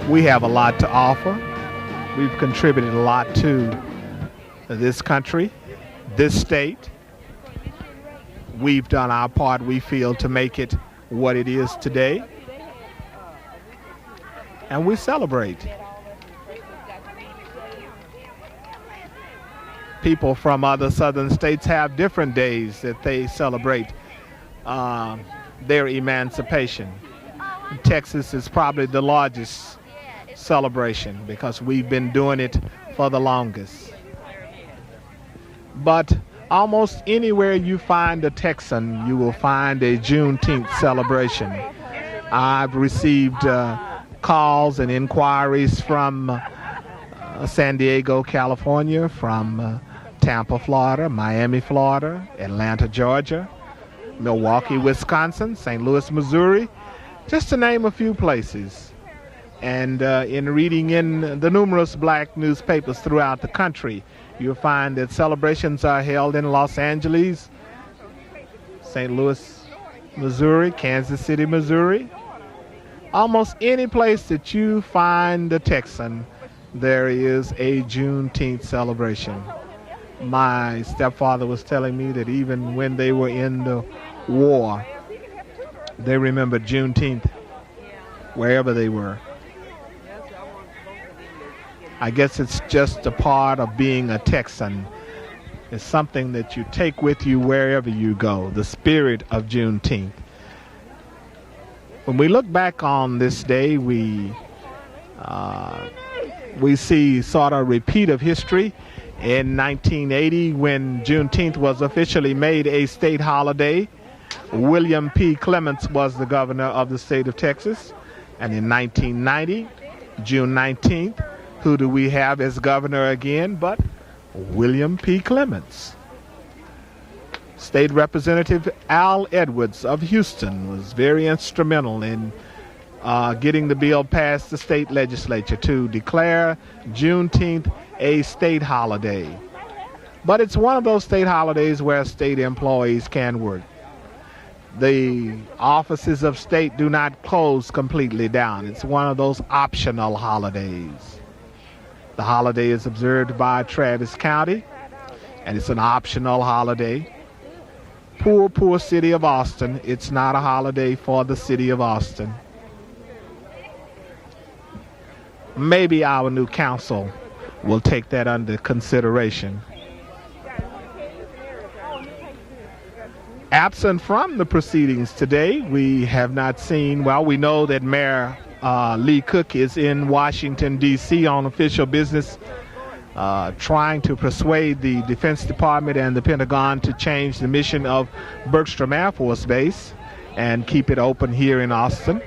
We have a lot to offer. We've contributed a lot to this country, this state. We've done our part, we feel, to make it what it is today. And we celebrate. People from other southern states have different days that they celebrate their emancipation. Texas is probably the largest celebration because we've been doing it for the longest. But almost anywhere you find a Texan, you will find a Juneteenth celebration. I've received calls and inquiries from San Diego, California, from Tampa, Florida, Miami, Florida, Atlanta, Georgia, Milwaukee, Wisconsin, St. Louis, Missouri, just to name a few places. And in reading in the numerous black newspapers throughout the country, you'll find that celebrations are held in Los Angeles, St. Louis, Missouri, Kansas City, Missouri. Almost any place that you find a Texan, there is a Juneteenth celebration. My stepfather was telling me that even when they were in the war, they remembered Juneteenth wherever they were. I guess it's just a part of being a Texan. It's something that you take with you wherever you go, the spirit of Juneteenth. When we look back on this day, we see sort of a repeat of history. In 1980, when Juneteenth was officially made a state holiday, William P. Clements was the governor of the state of Texas. And in 1990, June 19th, who do we have as governor again but William P. Clements? State Representative Al Edwards of Houston was very instrumental in getting the bill past the state legislature to declare Juneteenth a state holiday. But it's one of those state holidays where state employees can work. The offices of state do not close completely down. It's one of those optional holidays. The holiday is observed by Travis County, and it's an optional holiday. Poor city of Austin, it's not a holiday for the city of Austin. Maybe our new council will take that under consideration. Absent from the proceedings today, we have not seen, well, we know that Mayor Lee Cook is in Washington, D.C. on official business, trying to persuade the Defense Department and the Pentagon to change the mission of Bergstrom Air Force Base and keep it open here in Austin.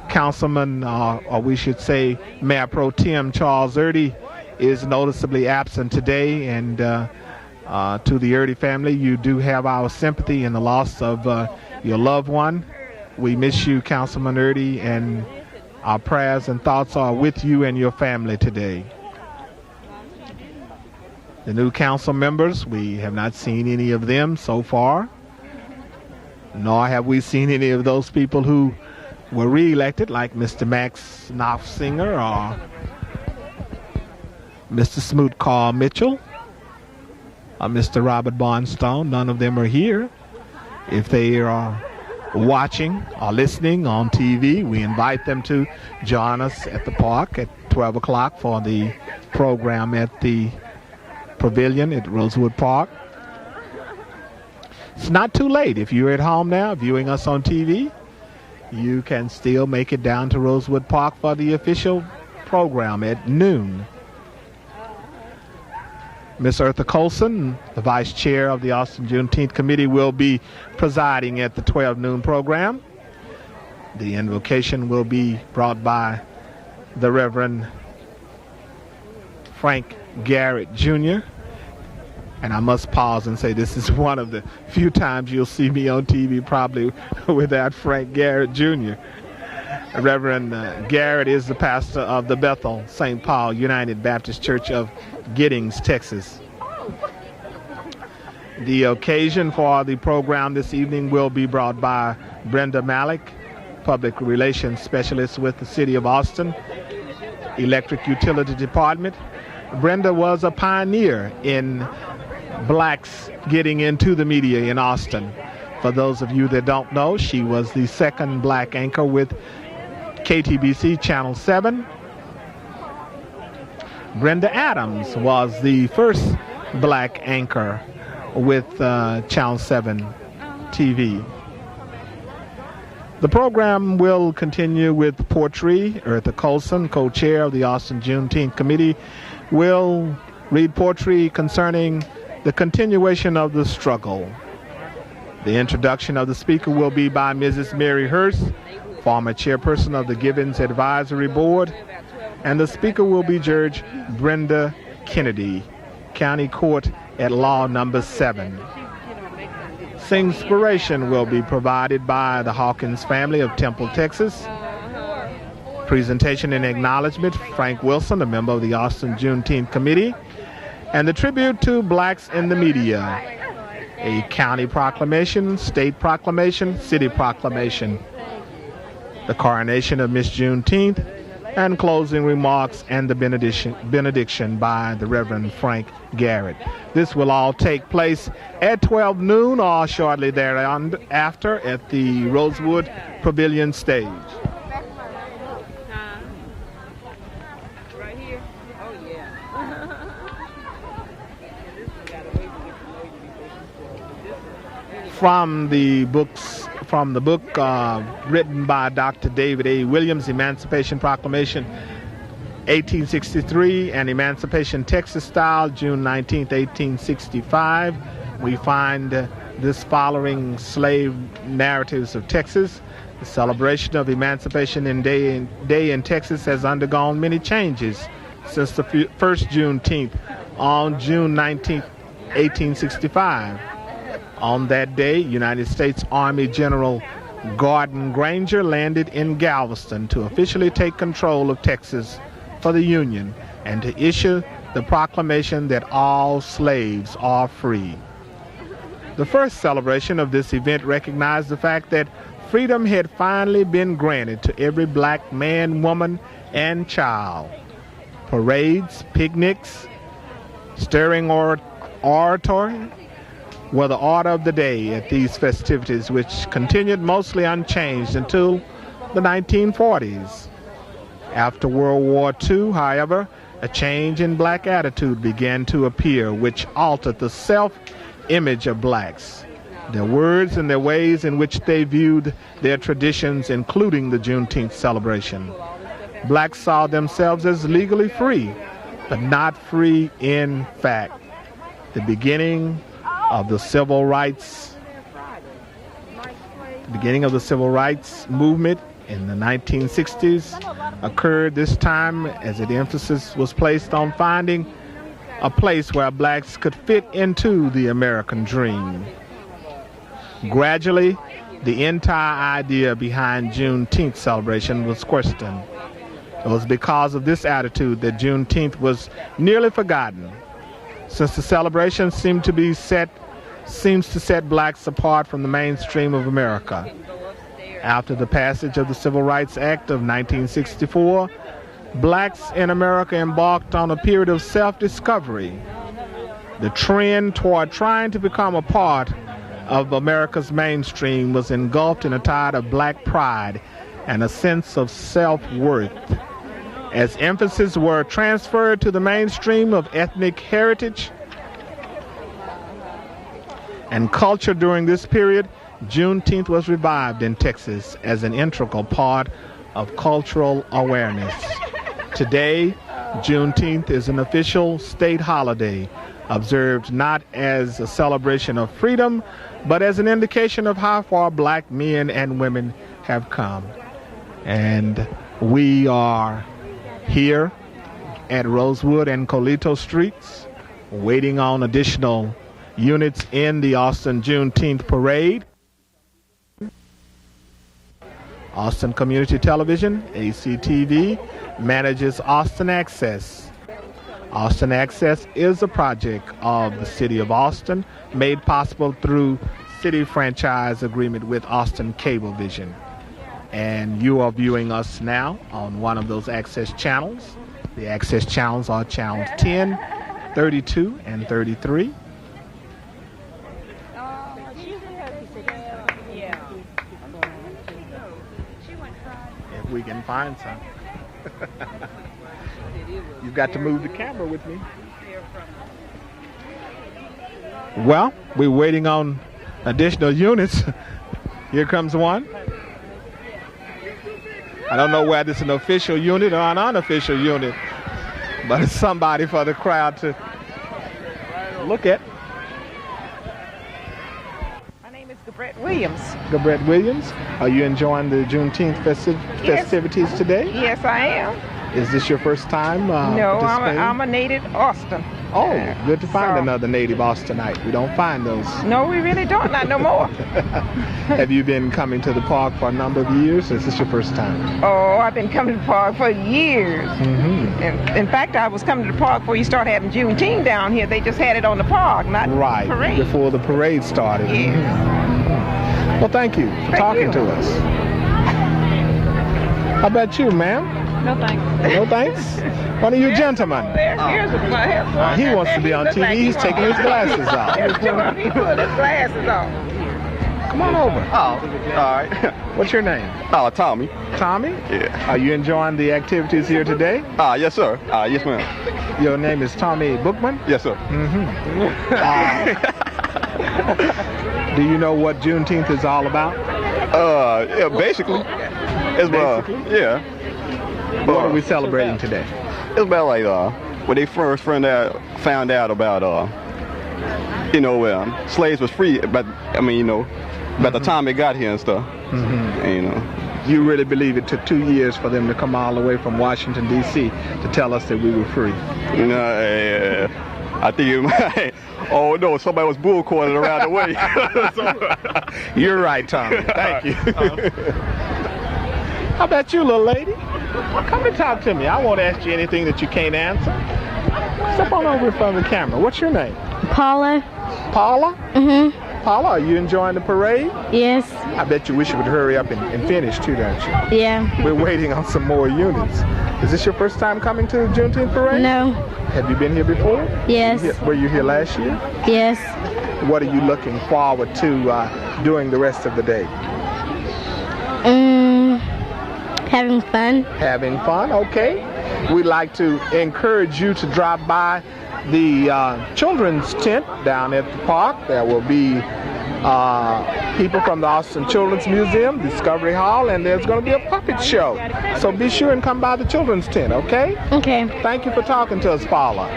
Councilman, or we should say Mayor Pro Tem Charles Erdy, is noticeably absent today, and to the Erdy family, you do have our sympathy in the loss of your loved one. We miss you, Councilman Erdy, and our prayers and thoughts are with you and your family today. The new council members, we have not seen any of them so far, nor have we seen any of those people who were re-elected, like Mr. Max Knopfsinger or Mr. Smoot Carl Mitchell or Mr. Robert Barnstone. None of them are here. If they are watching or listening on TV, we invite them to join us at the park at 12 o'clock for the program at the Pavilion at Rosewood Park. It's not too late. If you're at home now viewing us on TV, you can still make it down to Rosewood Park for the official program at noon. Miss Eartha Colson, the Vice Chair of the Austin Juneteenth Committee, will be presiding at the 12 noon program. The invocation will be brought by the Reverend Frank Garrett Jr. And I must pause and say this is one of the few times you'll see me on TV probably without Frank Garrett Jr. Reverend Garrett is the pastor of the Bethel St. Paul United Baptist Church of Giddings, Texas. The occasion for the program this evening will be brought by Brenda Malik public relations specialist with the City of Austin Electric Utility Department. Brenda was a pioneer in blacks getting into the media in Austin. For those of you that don't know, she was the second black anchor with KTBC Channel 7. Brenda Adams was the first black anchor with Channel 7 TV. The program will continue with poetry. Eartha Colson, co-chair of the Austin Juneteenth Committee, will read poetry concerning the continuation of the struggle. The introduction of the speaker will be by Mrs. Mary Hurst, former chairperson of the Gibbons Advisory Board, and the speaker will be Judge Brenda Kennedy, County Court at Law Number 7. Inspiration will be provided by the Hawkins family of Temple, Texas. Presentation and acknowledgement, Frank Wilson, a member of the Austin Juneteenth Committee, and the tribute to blacks in the media, a county proclamation, state proclamation, city proclamation, the coronation of Miss Juneteenth, and closing remarks and the benediction by the Reverend Frank Garrett. This will all take place at 12 noon or shortly thereafter at the Rosewood Pavilion stage. Right here? Oh, yeah. From the book written by Dr. David A. Williams, Emancipation Proclamation, 1863, and Emancipation Texas Style, June 19, 1865, we find this following slave narratives of Texas. The celebration of emancipation day in Texas has undergone many changes since the first Juneteenth on June 19, 1865. On that day, United States Army General Gordon Granger landed in Galveston to officially take control of Texas for the Union and to issue the proclamation that all slaves are free. The first celebration of this event recognized the fact that freedom had finally been granted to every black man, woman, and child. Parades, picnics, stirring oratory were the order of the day at these festivities, which continued mostly unchanged until the 1940s. After World War II, however, a change in black attitude began to appear, which altered the self-image of blacks, their words and their ways in which they viewed their traditions, including the Juneteenth celebration. Blacks saw themselves as legally free, but not free in fact. The beginning of the civil rights movement in the 1960s occurred this time as the emphasis was placed on finding a place where blacks could fit into the American dream. Gradually, the entire idea behind Juneteenth celebration was questioned. It was because of this attitude that Juneteenth was nearly forgotten, since the celebration seems to set blacks apart from the mainstream of America. After the passage of the Civil Rights Act of 1964, blacks in America embarked on a period of self-discovery. The trend toward trying to become a part of America's mainstream was engulfed in a tide of black pride and a sense of self-worth. As emphasis were transferred to the mainstream of ethnic heritage and culture during this period, Juneteenth was revived in Texas as an integral part of cultural awareness. Today, Juneteenth is an official state holiday, observed not as a celebration of freedom, but as an indication of how far black men and women have come. And we are here at Rosewood and Coleto Streets, waiting on additional units in the Austin Juneteenth Parade. Austin Community Television, ACTV, manages Austin Access. Austin Access is a project of the City of Austin, made possible through city franchise agreement with Austin Cablevision. and you are viewing us now on one of those access channels. The access channels are channels 10, 32, and 33. If we can find some. You've got to move the camera with me. Well, we're waiting on additional units. Here comes one. I don't know whether it's an official unit or an unofficial unit, but it's somebody for the crowd to look at. My name is Gabrette Williams. Gabrette Williams, are you enjoying the Juneteenth festivities today? Yes, I am. Is this your first time No, participating? I'm a native Austin. Oh, good to find another native Austinite. We don't find those. No, we really don't. Not no more. Have you been coming to the park for a number of years? Or is this your first time? Oh, I've been coming to the park for years. Mm-hmm. In fact, I was coming to the park before you started having Juneteenth down here. They just had it on the park, not right, the parade. Before the parade started. Yes. Mm-hmm. Well, thank you for talking to us. How about you, ma'am? No thanks. No thanks? One of you gentlemen. Here's a He wants to be on TV. He's taking his glasses off. He put his glasses on. Come on over. Oh, all right. What's your name? Oh, Tommy. Tommy? Yeah. Are you enjoying the activities here today? Yes, sir. Yes, ma'am. Your name is Tommy Bookman? Yes, sir. Do you know what Juneteenth is all about? Yeah, basically. It's yeah. What are we celebrating today? It's about like when they first found out about slaves was free, but I mean by the time they got here and stuff. And, you really believe it took 2 years for them to come all the way from Washington D.C. to tell us that we were free? I think it might. Oh no, somebody was bull calling around the way. You're right, Tommy. Thank you. How about you, little lady? Come and talk to me. I won't ask you anything that you can't answer. Step on over in front of the camera. What's your name? Paula. Paula? Mm-hmm. Paula, are you enjoying the parade? Yes. I bet you wish you would hurry up and finish too, don't you? Yeah. We're waiting on some more units. Is this your first time coming to the Juneteenth parade? No. Have you been here before? Yes. Were you here last year? Yes. What are you looking forward to doing the rest of the day? Having fun. Having fun, okay. We'd like to encourage you to drop by the children's tent down at the park. There will be people from the Austin Children's Museum, Discovery Hall, and there's going to be a puppet show. So be sure and come by the children's tent, okay? Okay. Thank you for talking to us, Paula.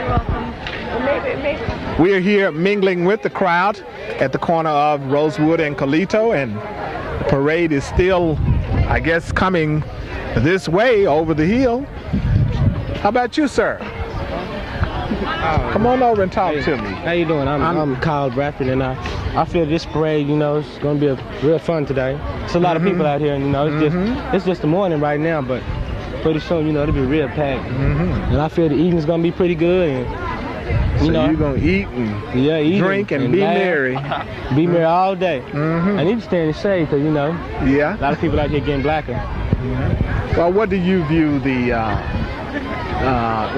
We're here mingling with the crowd at the corner of Rosewood and Coleto, and the parade is still, I guess, coming this way over the hill. How about you, sir? Come on over and talk to me. How you doing? I'm Kyle Bradford, and I feel this parade, it's going to be real fun today. It's a lot of people out here, and it's just the morning right now, but pretty soon, it'll be real packed. And I feel the evening's going to be pretty good. And, so you're going to eat and eat drink and be laugh, merry. Be merry all day. I need to stay in the shade because, yeah, a lot of people out here getting blacker. Well, what do you view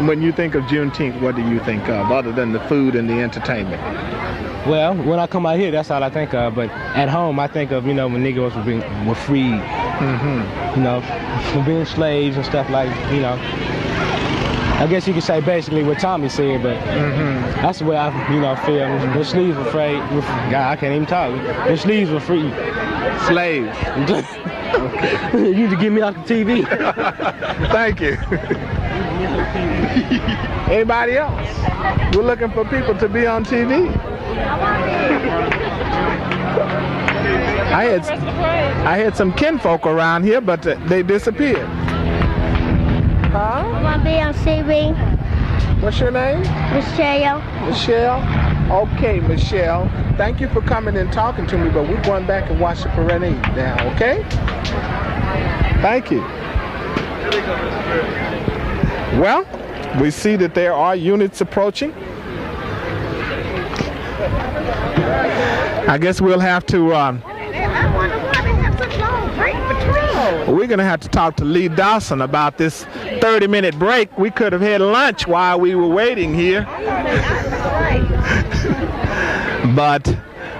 when you think of Juneteenth, what do you think of, other than the food and the entertainment? Well, when I come out here, that's all I think of. But at home, I think of, when Negroes were freed, from being slaves and stuff like, I guess you could say basically what Tommy said, but that's the way I, feel. The slaves were free. God, I can't even talk. The slaves were free. Slaves. You need to get me off the TV. Thank you. Anybody else? We're looking for people to be on TV. I had some kinfolk around here, but they disappeared. Huh? I want to be on TV. What's your name? Michelle. Michelle? Okay, Michelle. Thank you for coming and talking to me, but we're going back and watch the parade now, okay? Thank you. Well, we see that there are units approaching. I guess we'll have to We're going to have to talk to Lee Dawson about this 30-minute break. We could have had lunch while we were waiting here. But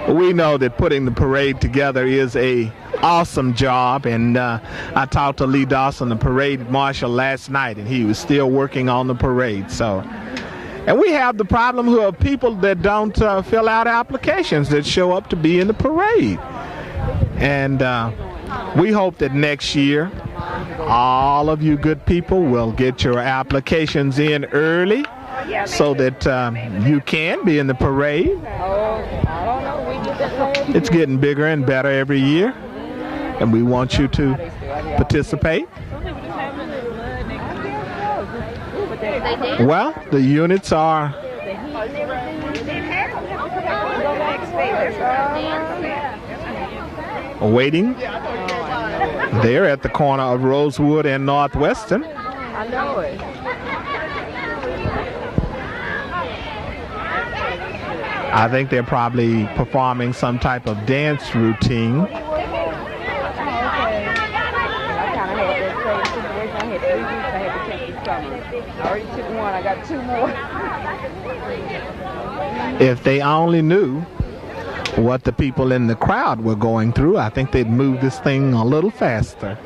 we know that putting the parade together is a awesome job, and I talked to Lee Dawson, the parade marshal, last night, and he was still working on the parade. So, and we have the problem of people that don't fill out applications that show up to be in the parade. And we hope that next year all of you good people will get your applications in early so that you can be in the parade. It's getting bigger and better every year, and we want you to participate. Well, the units are waiting there at the corner of Rosewood and Northwestern. I know it. I think they're probably performing some type of dance routine. I already took one. I got 2 more. If they only knew what the people in the crowd were going through, I think they'd move this thing a little faster.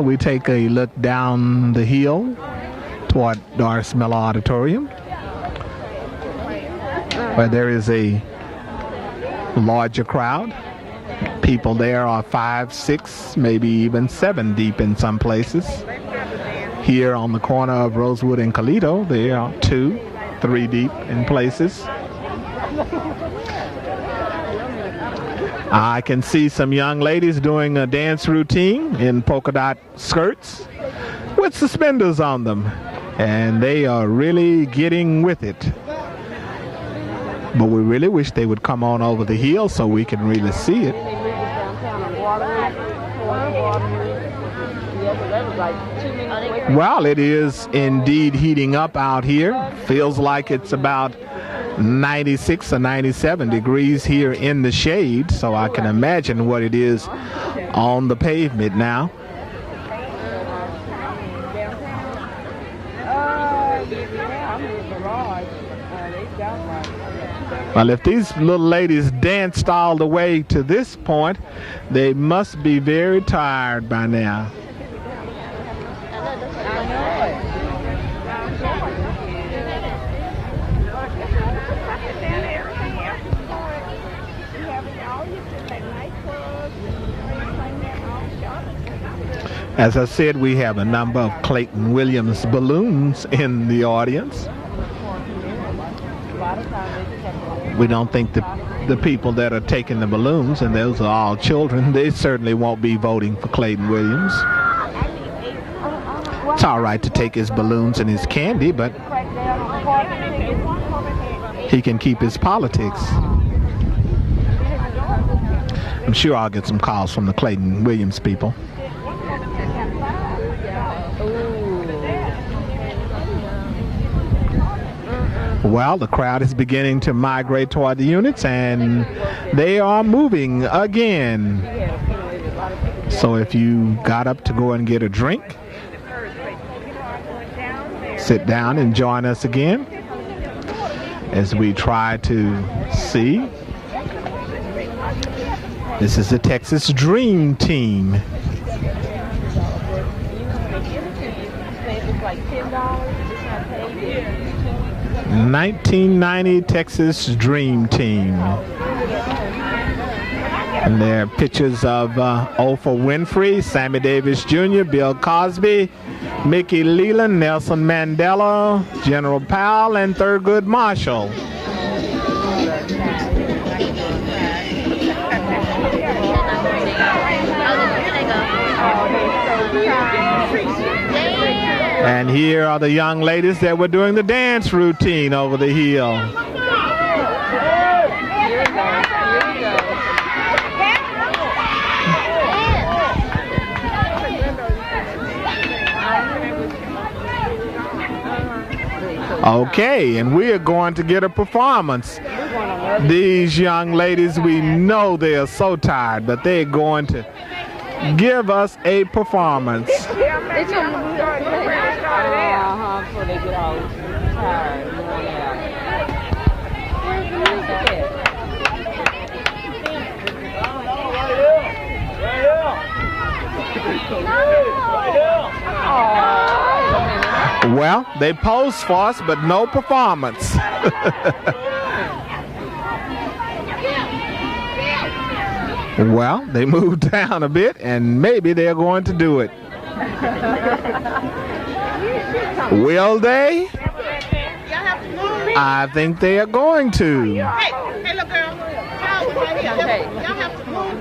We take a look down the hill toward Doris Miller Auditorium, where there is a larger crowd. People there are 5, 6, maybe even 7 deep in some places. Here on the corner of Rosewood and Coleto, they are 2, 3 deep in places. I can see some young ladies doing a dance routine in polka dot skirts with suspenders on them, and they are really getting with it. But we really wish they would come on over the hill so we can really see it. Well, it is indeed heating up out here. Feels like it's about 96 or 97 degrees here in the shade, so I can imagine what it is on the pavement now. Well, if these little ladies danced all the way to this point, they must be very tired by now. As I said, we have a number of Clayton Williams balloons in the audience. We don't think the people that are taking the balloons, and those are all children, they certainly won't be voting for Clayton Williams. It's all right to take his balloons and his candy, but he can keep his politics. I'm sure I'll get some calls from the Clayton Williams people. Well, the crowd is beginning to migrate toward the units, and they are moving again. So if you got up to go and get a drink, sit down and join us again as we try to see. This is the Texas Dream Team. 1990 Texas Dream Team. And there are pictures of Oprah Winfrey, Sammy Davis Jr., Bill Cosby, Mickey Leland, Nelson Mandela, General Powell, and Thurgood Marshall. And here are the young ladies that were doing the dance routine over the hill. Okay, and we are going to get a performance. These young ladies, we know they are so tired, but they're going to give us a performance. Before they get all tired. Well, they posed for us, but no performance. Well, they moved down a bit, and maybe they're going to do it. Will they? I think they are going to. Hey, look, girl. Y'all have to move.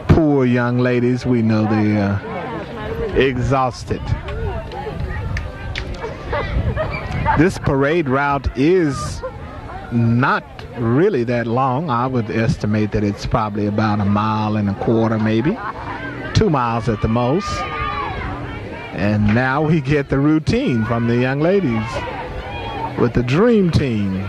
Poor young ladies, we know they are exhausted. This parade route is not really that long. I would estimate that it's probably about 1.25 miles, maybe 2 miles at the most. And now we get the routine from the young ladies with the Dream Team.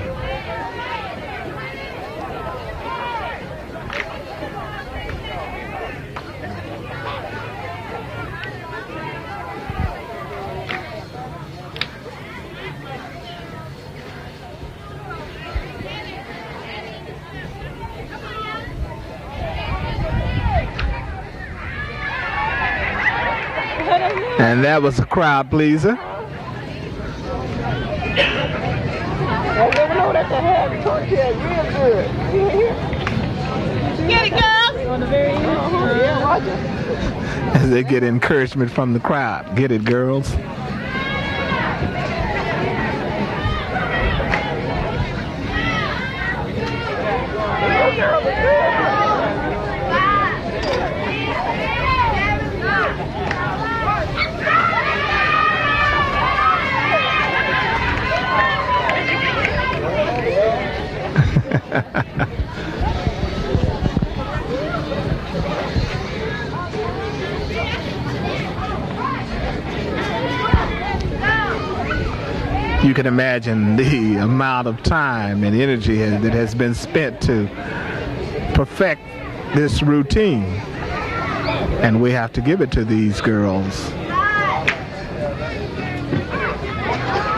And that was a crowd pleaser. Get it, girls. As they get encouragement from the crowd. Get it, girls. You can imagine the amount of time and energy that has been spent to perfect this routine. And we have to give it to these girls.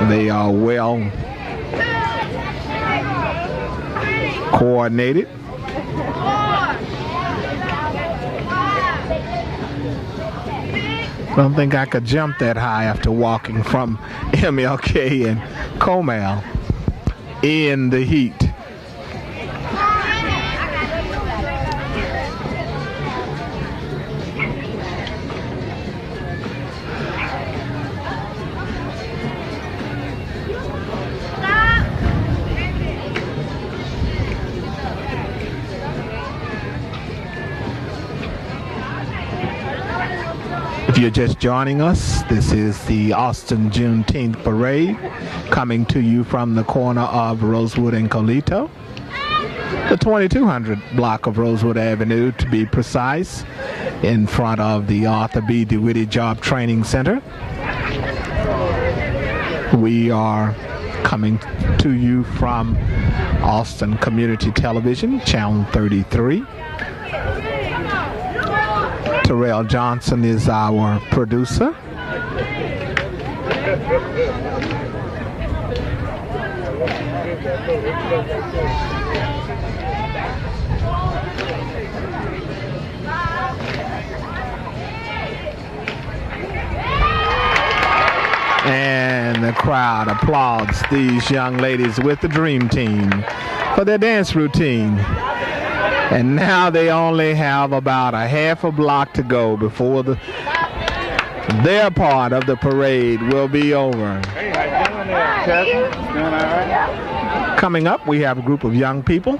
They are well coordinated. I don't think I could jump that high after walking from MLK and Comal in the heat. If you're just joining us, this is the Austin Juneteenth Parade coming to you from the corner of Rosewood and Coleto, the 2200 block of Rosewood Avenue to be precise, in front of the Arthur B. DeWitty Job Training Center. We are coming to you from Austin Community Television, Channel 33. Terrell Johnson is our producer. And the crowd applauds these young ladies with the Dream Team for their dance routine. And now they only have about a half a block to go before their part of the parade will be over. Coming up, we have a group of young people.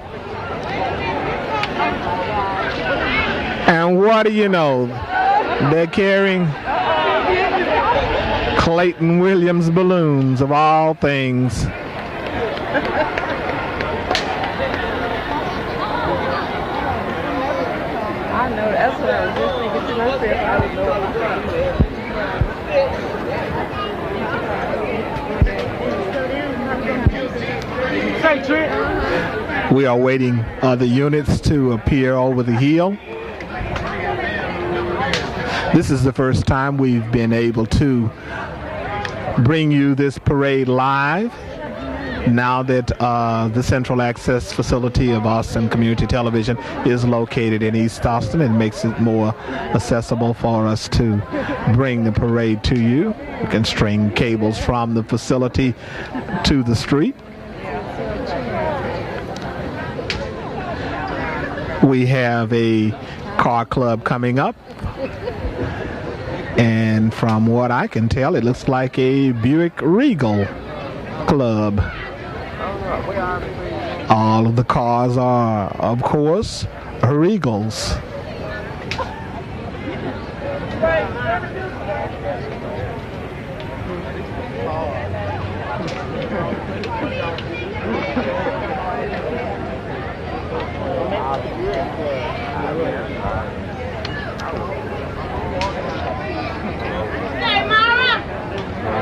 And what do you know? They're carrying Clayton Williams balloons, of all things. I know, that's what I was just thinking to myself. I would know what We are waiting other units to appear over the hill. This is the first time we've been able to bring you this parade live. Now that the central access facility of Austin Community Television is located in East Austin, it makes it more accessible for us to bring the parade to you. We can string cables from the facility to the street. We have a car club coming up, and from what I can tell, it looks like a Buick Regal club. All of the cars are, of course, Regals. Hey, Mara!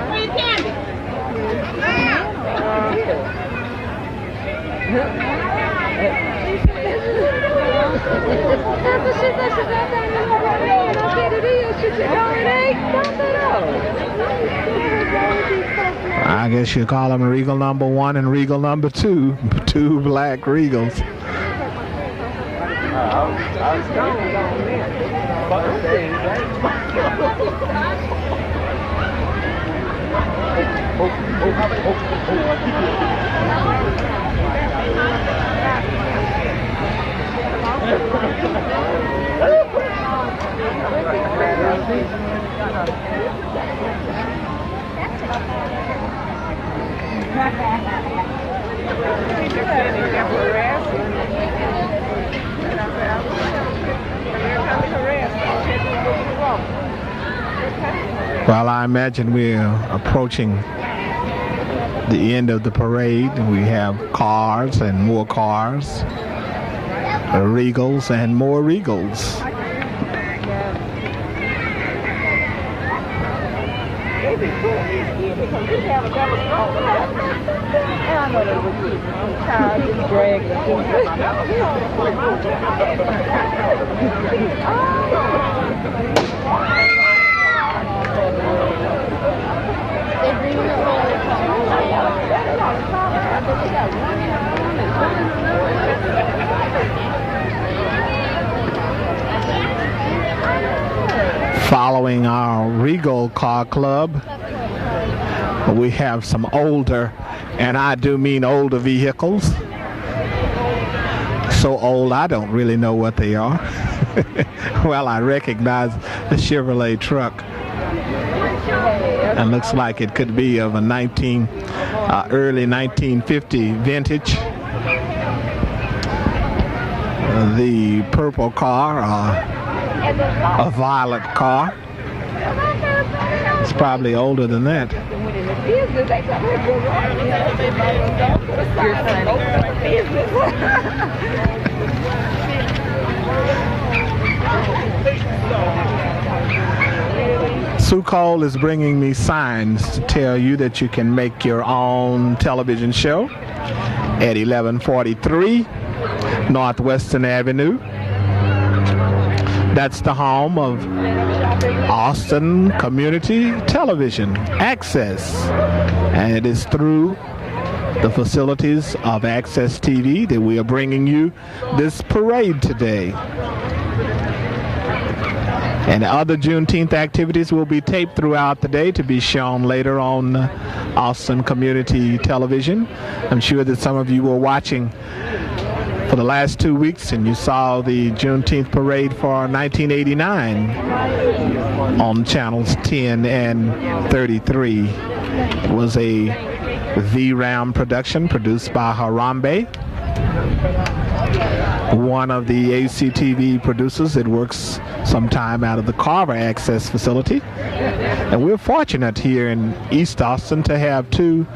Free candy! I guess you call them Regal number 1 and Regal number 2. Two black Regals. Well, I imagine we're approaching the end of the parade. We have cars and more cars, Regals and more Regals. Following our Regal car club, we have some older, and I do mean older vehicles. So old I don't really know what they are. Well, I recognize the Chevrolet truck. And looks like it could be of a early 1950 vintage. The purple car, a violet car. It's probably older than that. Sue Cole is bringing me signs to tell you that you can make your own television show at 1143 Northwestern Avenue. That's the home of Austin Community Television Access, and it is through the facilities of Access TV that we are bringing you this parade today. And other Juneteenth activities will be taped throughout the day to be shown later on Austin Community Television. I'm sure that some of you were watching for the last 2 weeks and you saw the Juneteenth parade for 1989 on channels 10 and 33. It was a VRAM production produced by Harambe one of the ACTV producers. It works sometime out of the Carver Access facility. And we're fortunate here in East Austin to have two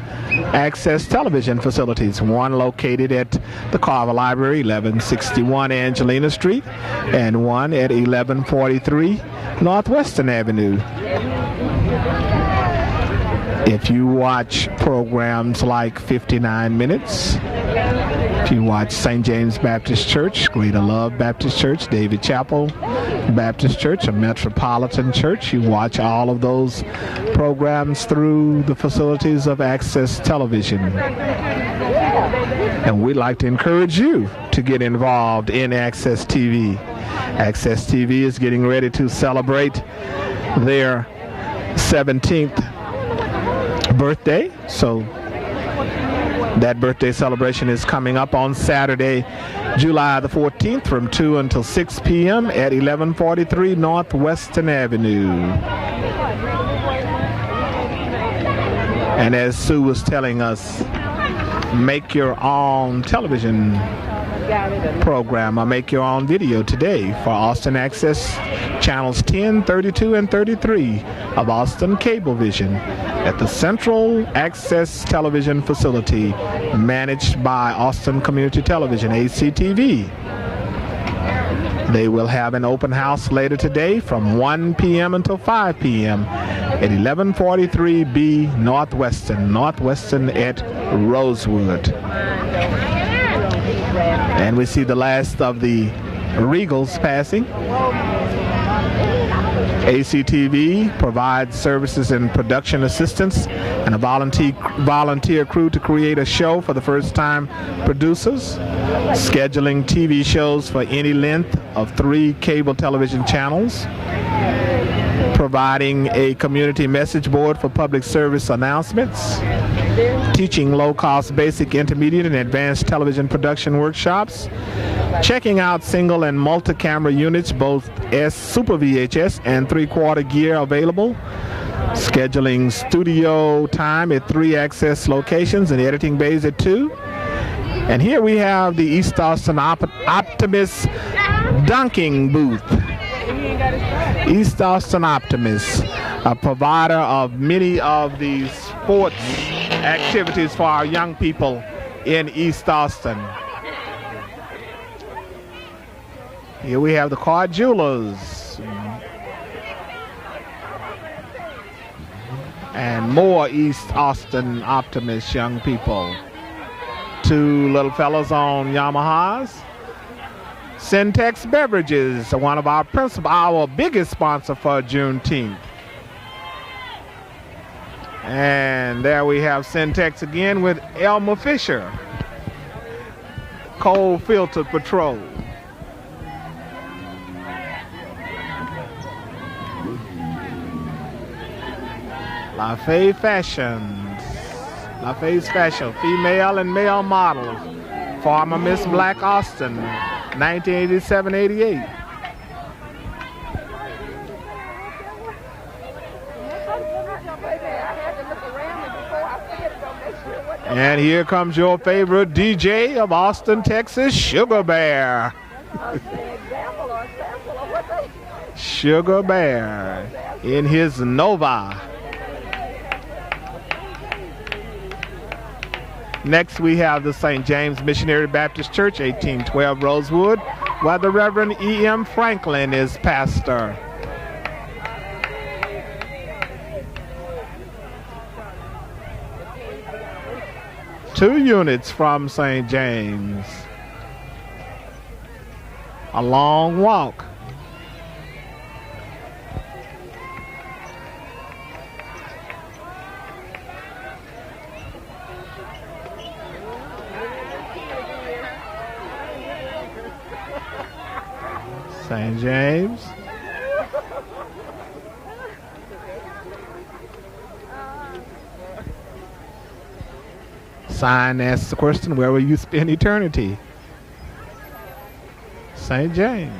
access television facilities, one located at the Carver Library, 1161 Angelina Street, and one at 1143 Northwestern Avenue. If you watch programs like 59 Minutes, if you watch St. James Baptist Church, Greater Love Baptist Church, David Chapel Baptist Church, a Metropolitan Church, you watch all of those programs through the facilities of Access Television. And we'd like to encourage you to get involved in Access TV. Access TV is getting ready to celebrate their 17th birthday, so that birthday celebration is coming up on Saturday, July the 14th from 2 until 6 p.m. at 1143 Northwestern Avenue. And as Sue was telling us, make your own television program or make your own video today for Austin Access channels 10, 32, and 33 of Austin Cablevision at the Central Access Television Facility managed by Austin Community Television, ACTV. They will have an open house later today from 1 p.m. until 5 p.m. at 1143B Northwestern at Rosewood. And we see the last of the Regals passing. ACTV provides services in production assistance and a volunteer crew to create a show for the first-time producers, scheduling TV shows for any length of 3 cable television channels, providing a community message board for public service announcements, teaching low-cost basic, intermediate, and advanced television production workshops, checking out single and multi-camera units, both Super VHS and 3/4 gear available, scheduling studio time at 3 access locations and editing bays at 2. And here we have the East Austin Optimist dunking booth. East Austin Optimist, a provider of many of the sports activities for our young people in East Austin. Here we have the Card Jewelers and more East Austin Optimist young people. 2 little fellas on Yamahas. Syntex Beverages, one of our biggest sponsor for Juneteenth. And there we have Syntex again with Elmer Fisher, Cold Filter Patrol. LaFay Fashion, female and male models. Former Miss Black Austin, 1987-88. And here comes your favorite DJ of Austin, Texas, Sugar Bear. Sugar Bear in his Nova. Next, we have the St. James Missionary Baptist Church, 1812 Rosewood, where the Reverend E.M. Franklin is pastor. Two units from St. James. A long walk. St. James. Sign asks the question, where will you spend eternity? St. James.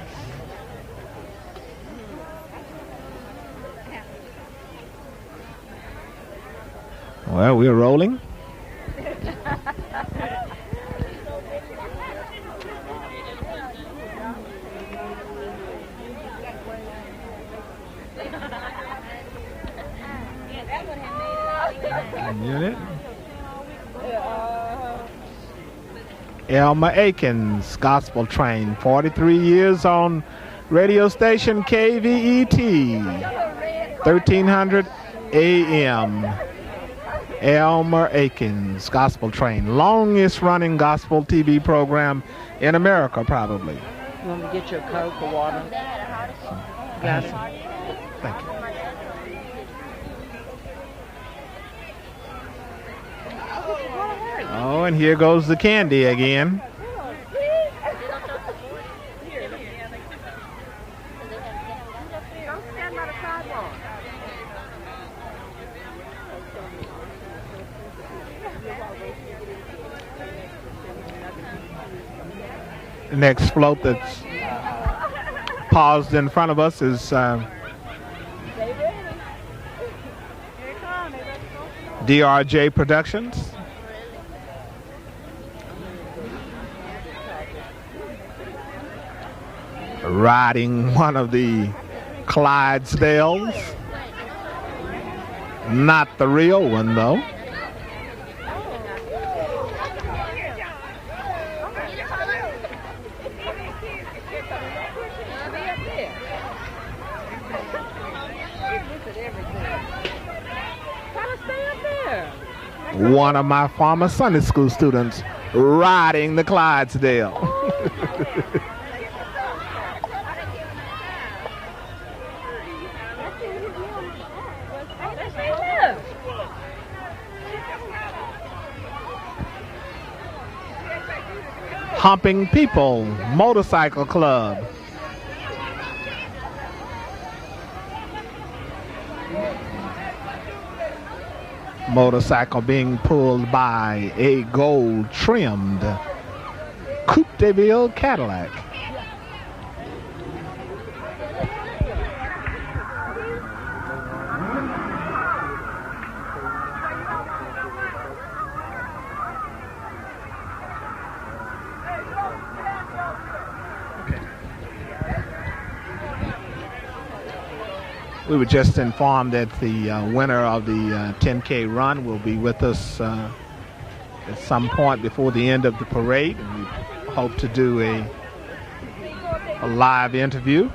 Well, we're rolling. Unit. Elmer Aikins, Gospel Train, 43 years on radio station KVET, 1300 AM. Elmer Aikins, Gospel Train, longest running gospel TV program in America, probably. You want me to get your Coke or water? Got it. Thank you. Oh, and here goes the candy again. The next float that's paused in front of us is DRJ Productions. Riding one of the Clydesdales. Not the real one, though. One of my former Sunday school students riding the Clydesdale. Humping People Motorcycle Club. Motorcycle being pulled by a gold-trimmed Coupe de Ville Cadillac. We were just informed that the winner of the 10K run will be with us at some point before the end of the parade. And we hope to do a live interview.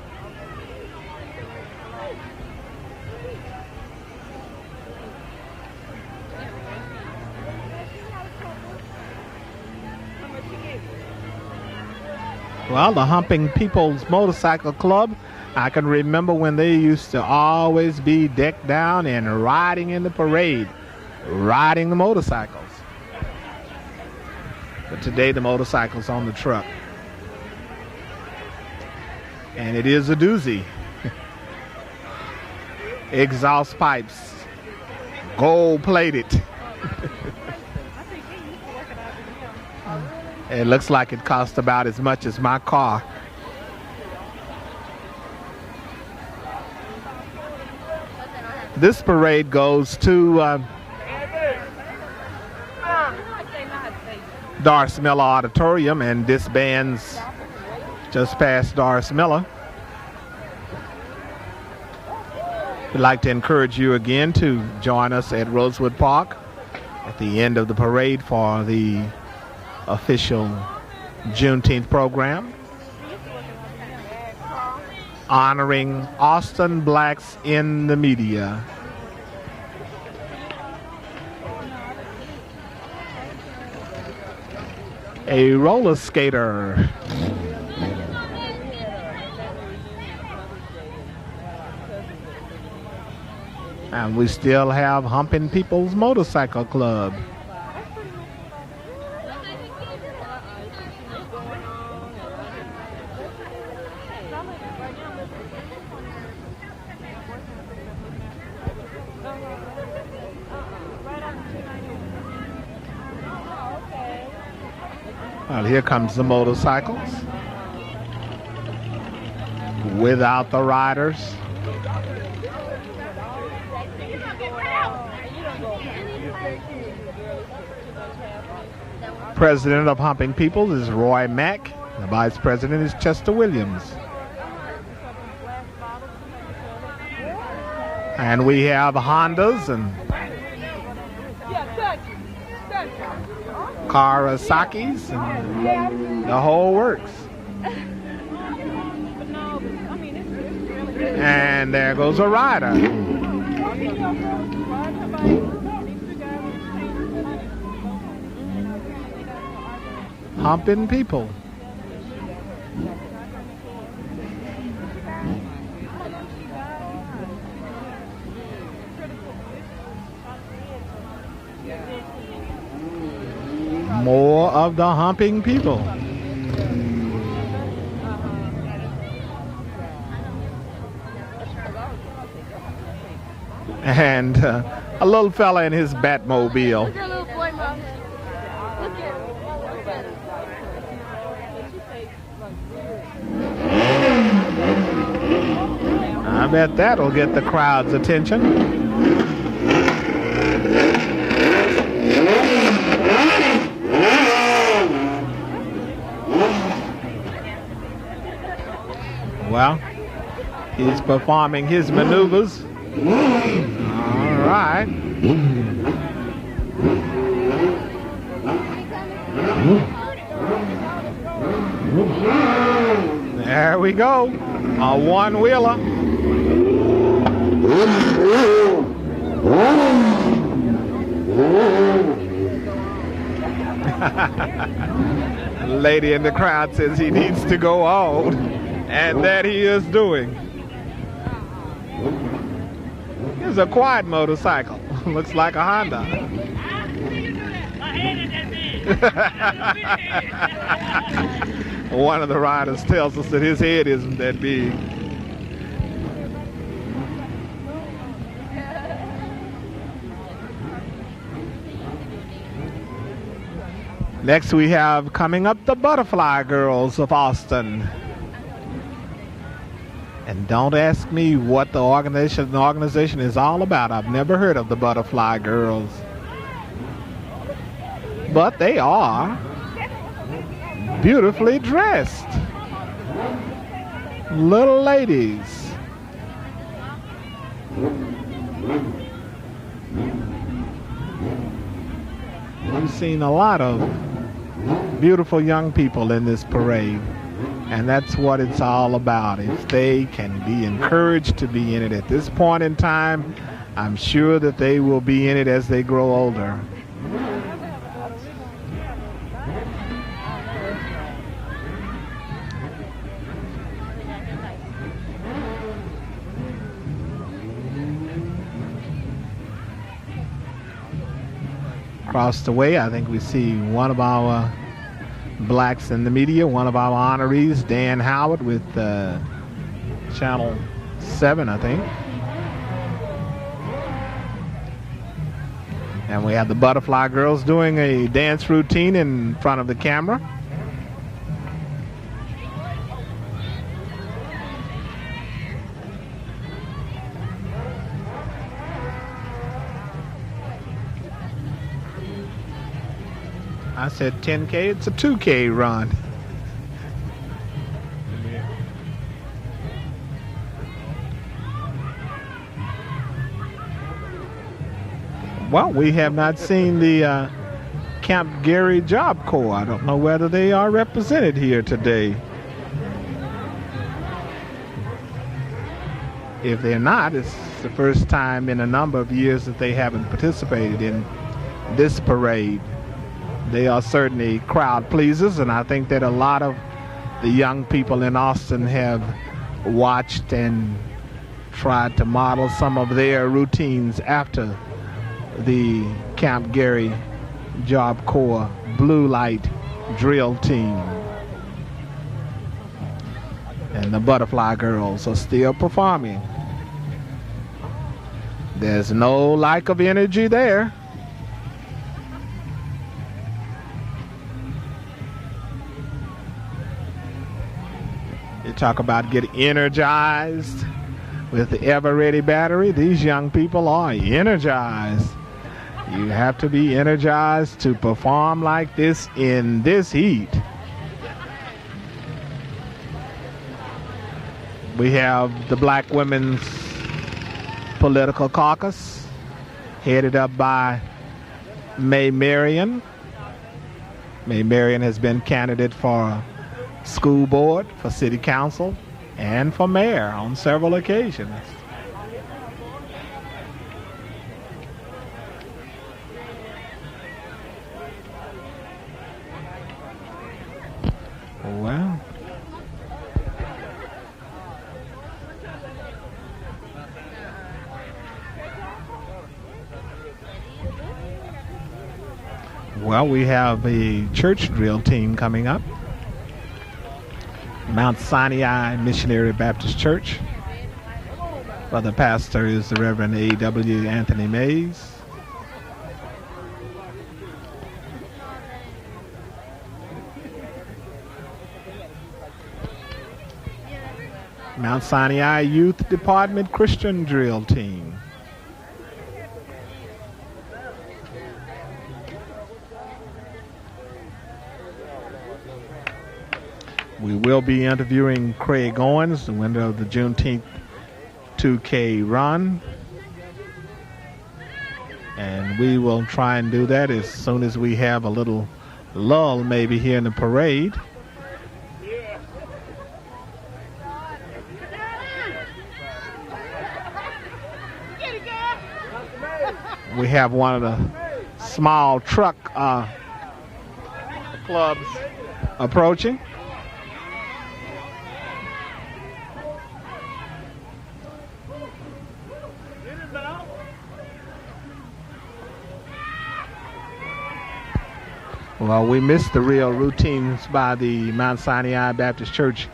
Well, the Humping People's Motorcycle Club, I can remember when they used to always be decked down and riding in the parade, riding the motorcycles. But today the motorcycle's on the truck. And it is a doozy. Exhaust pipes, gold-plated. It looks like it cost about as much as my car. This parade goes to Doris Miller Auditorium and disbands just past Doris Miller. We'd like to encourage you again to join us at Rosewood Park at the end of the parade for the official Juneteenth program, honoring Austin blacks in the media. A roller skater. And we still have Humping People's Motorcycle Club. Well, here comes the motorcycles without the riders. President of Humping People is Roy Mack. The Vice President is Chester Williams. And we have Hondas and Kawasaki's and the whole works. And there goes a rider. Humping people. More of the humping people. And a little fella in his Batmobile. I bet that'll get the crowd's attention. Well, he's performing his maneuvers. All right. There we go. A one-wheeler. Lady in the crowd says he needs to go on, and that he is doing. It's a quad motorcycle. Looks like a Honda. One of the riders tells us that his head isn't that big. Next we have coming up the Butterfly Girls of Austin. And don't ask me what the organization is all about. I've never heard of the Butterfly Girls. But they are beautifully dressed little ladies. We've seen a lot of beautiful young people in this parade, and that's what it's all about. If they can be encouraged to be in it at this point in time, I'm sure that they will be in it as they grow older. Across the way, I think we see one of our blacks in the media, one of our honorees, Dan Howard with Channel 7, I think. And we have the Butterfly Girls doing a dance routine in front of the camera. I said 10K, it's a 2K run. Well, we have not seen the Camp Gary Job Corps. I don't know whether they are represented here today. If they're not, it's the first time in a number of years that they haven't participated in this parade. They are certainly crowd pleasers, and I think that a lot of the young people in Austin have watched and tried to model some of their routines after the Camp Gary Job Corps Blue Light Drill Team. And the Butterfly Girls are still performing. There's no lack of energy there. You talk about getting energized with the ever-ready battery. These young people are energized. You have to be energized to perform like this in this heat. We have the Black Women's political caucus headed up by May Marion. May Marion has been candidate for school board, for city council, and for mayor on several occasions. Well, we have a church drill team coming up. Mount Sinai Missionary Baptist Church. Well, the pastor is the Reverend A.W. Anthony Mays. Mount Sinai Youth Department Christian Drill Team. We will be interviewing Craig Owens, the winner of the Juneteenth 2K run. And we will try and do that as soon as we have a little lull maybe here in the parade. We have one of the small truck clubs approaching. Well, we missed the real routines by the Mount Sinai Baptist Church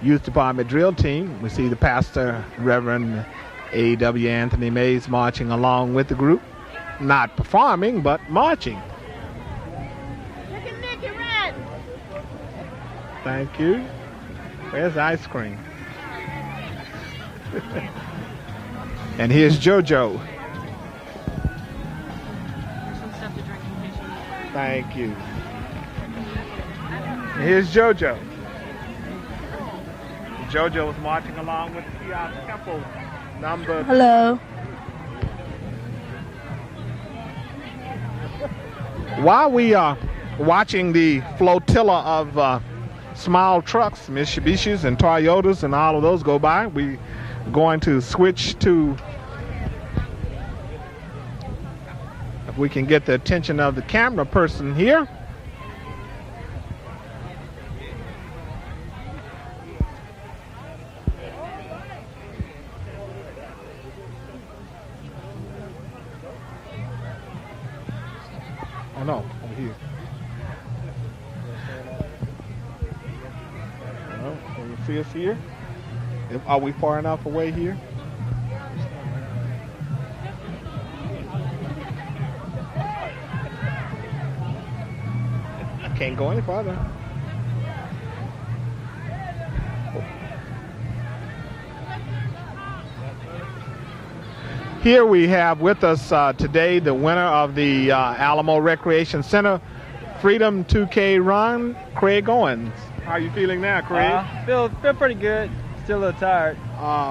Youth Department Drill Team. We see the pastor, Reverend A.W. Anthony Mays, marching along with the group. Not performing, but marching. Look at Nicky Red. Thank you. Where's ice cream? And here's JoJo. Thank you. And here's JoJo. JoJo was marching along with the Temple number. Hello. While we are watching the flotilla of small trucks, Mitsubishis and Toyotas and all of those go by, we're going to switch to, if we can get the attention of the camera person here. Oh no, over here. No, can you see us here? Are we far enough away here? I can't go any farther. Here we have with us today the winner of the Alamo Recreation Center Freedom 2K run, Craig Owens. How are you feeling now, Craig? Feel pretty good. Still a little tired.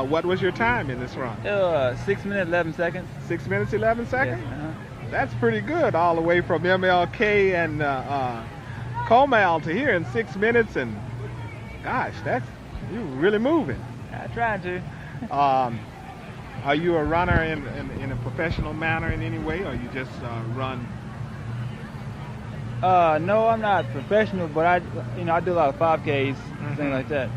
What was your time in this run? 6 minutes, 11 seconds. 6 minutes, 11 seconds? Yeah, That's pretty good, all the way from MLK and Comal to here in 6 minutes. And gosh, you're really moving. I tried to. Are you a runner in a professional manner in any way, or you just run? No, I'm not professional, but I do a lot of 5Ks, things like that.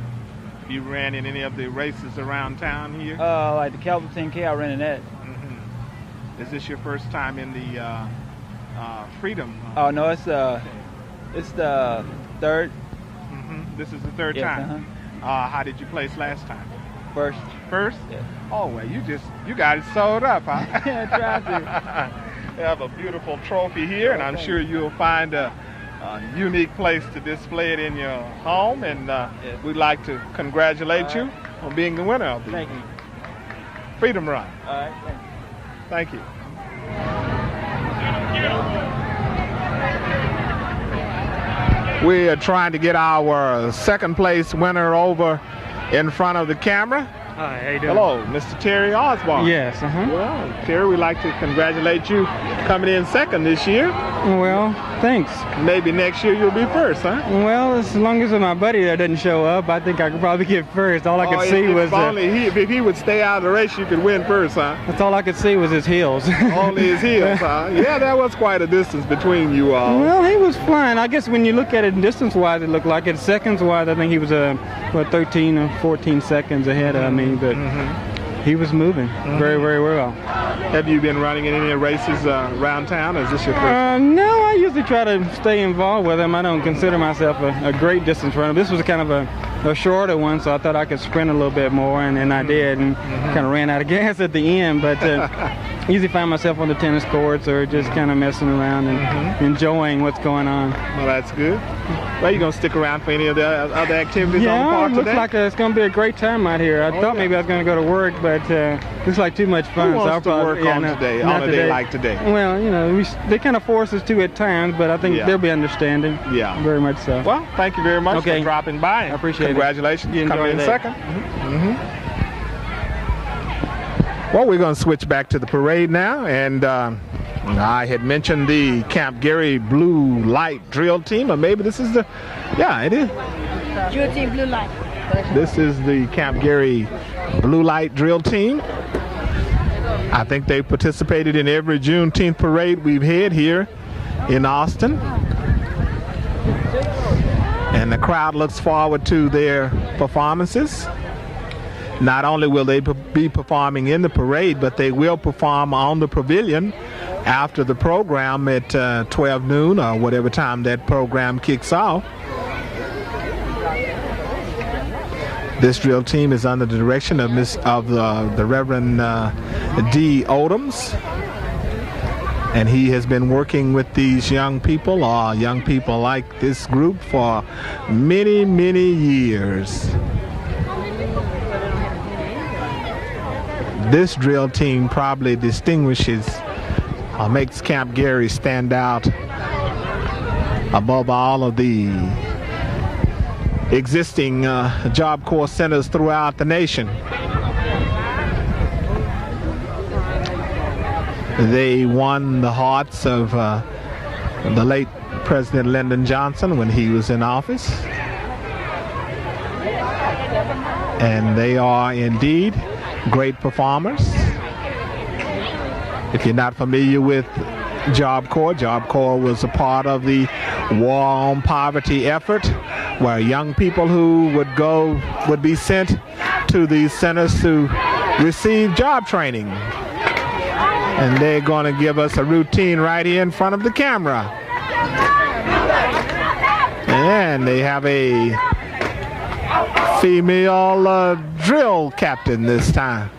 You ran in any of the races around town here? Like the Caliber 10K, I ran in that. Is this your first time in the Freedom? Oh no, it's the third. This is the third time. How did you place last time? First. First? Yeah. Oh well, you got it sewed up, huh? Yeah, tried to. We have a beautiful trophy here, and I'm sure you'll find a unique place to display it in your home. And we'd like to congratulate you on being the winner of the Freedom Run. All right. Thank you. We are trying to get our second place winner over in front of the camera. Hi, how you doing? Hello, Mr. Terry Osborne. Yes, Well, Terry, we'd like to congratulate you coming in second this year. Well, thanks. Maybe next year you'll be first, huh? Well, as long as my buddy there doesn't show up, I think I could probably get first. All I could see was... if he would stay out of the race, you could win first, huh? That's all I could see was his heels. Only his heels, huh? Yeah, there was quite a distance between you all. Well, he was flying. I guess when you look at it distance-wise, it looked like it. Seconds-wise, I think he was 13 or 14 seconds ahead of me, but he was moving very, very well. Have you been running in any races around town, or is this your first? No, I usually try to stay involved with them. I don't consider myself a great distance runner. This was kind of a shorter one, so I thought I could sprint a little bit more, and I did, and kind of ran out of gas at the end, but I usually find myself on the tennis courts or just kind of messing around and enjoying what's going on. Well, that's good. Well, you going to stick around for any of the other activities on the park today? Yeah, looks like it's going to be a great time out here. I thought maybe I was going to go to work, but looks like too much fun. Who wants to work on a day like today? Well, you know, they kind of force us to at times, but I think they'll be understanding. Yeah. Very much so. Well, thank you very much for dropping by. I appreciate Congratulations. it. Coming in second. Well, we're going to switch back to the parade now, and I had mentioned the Camp Gary Blue Light Drill Team, or maybe this is it is. Drill Team Blue Light. This is the Camp Gary Blue Light Drill Team. I think they participated in every Juneteenth parade we've had here in Austin. And the crowd looks forward to their performances. Not only will they be performing in the parade, but they will perform on the pavilion after the program at 12 noon or whatever time that program kicks off. This drill team is under the direction of the Reverend D. Odoms, and he has been working with these young people like this group for many, many years. This drill team probably distinguishes or makes Camp Gary stand out above all of the existing Job Corps centers throughout the nation. They won the hearts of the late President Lyndon Johnson when he was in office. And they are indeed great performers. If you're not familiar with Job Corps was a part of the War on Poverty effort, where young people who would be sent to these centers to receive job training. And they're going to give us a routine right here in front of the camera. And they have a female drill captain this time.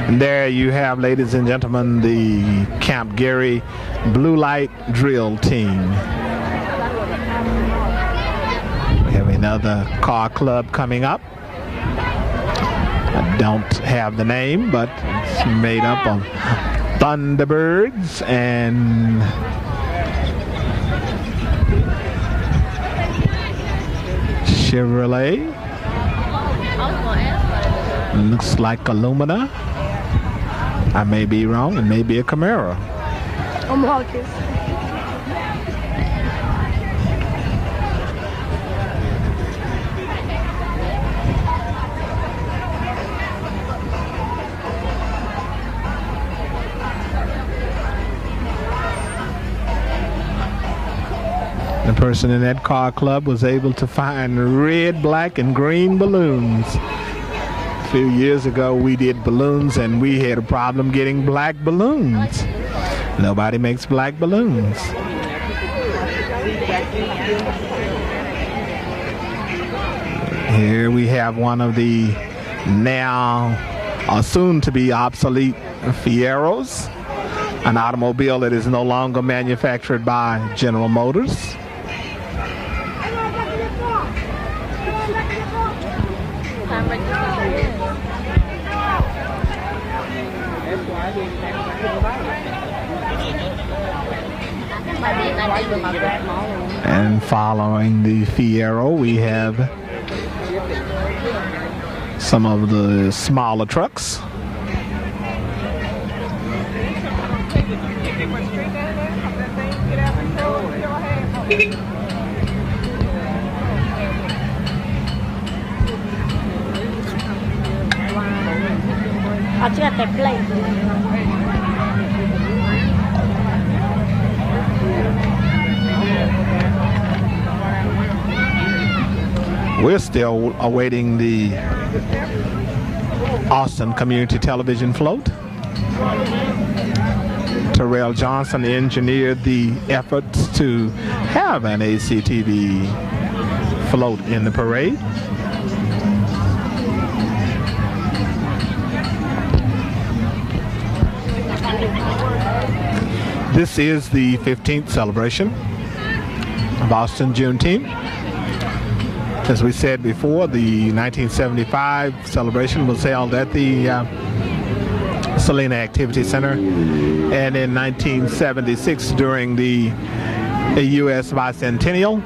And there you have, ladies and gentlemen, the Camp Gary Blue Light Drill Team. We have another car club coming up. I don't have the name, but it's made up of Thunderbirds and Chevrolet. Looks like Illumina. I may be wrong. It may be a Camaro. Marcus. The person in that car club was able to find red, black, and green balloons. A few years ago, we did balloons, and we had a problem getting black balloons. Nobody makes black balloons. Here we have one of the now soon to be obsolete Fieros, an automobile that is no longer manufactured by General Motors. And following the Fiero, we have some of the smaller trucks. I got that plate. We're still awaiting the Austin Community Television float. Terrell Johnson engineered the efforts to have an ACTV float in the parade. This is the 15th celebration of Austin Juneteenth. As we said before, the 1975 celebration was held at the Selena Activity Center, and in 1976 during the U.S. Bicentennial,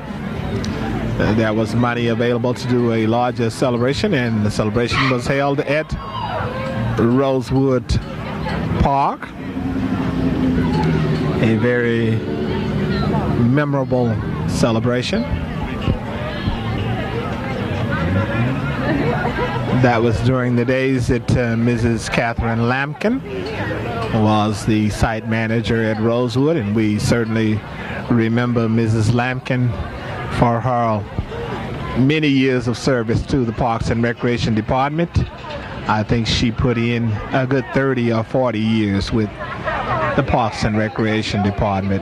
there was money available to do a larger celebration, and the celebration was held at Rosewood Park. A very memorable celebration. That was during the days that Mrs. Catherine Lampkin was the site manager at Rosewood, and we certainly remember Mrs. Lampkin for her many years of service to the Parks and Recreation Department. I think she put in a good 30 or 40 years with the Parks and Recreation Department.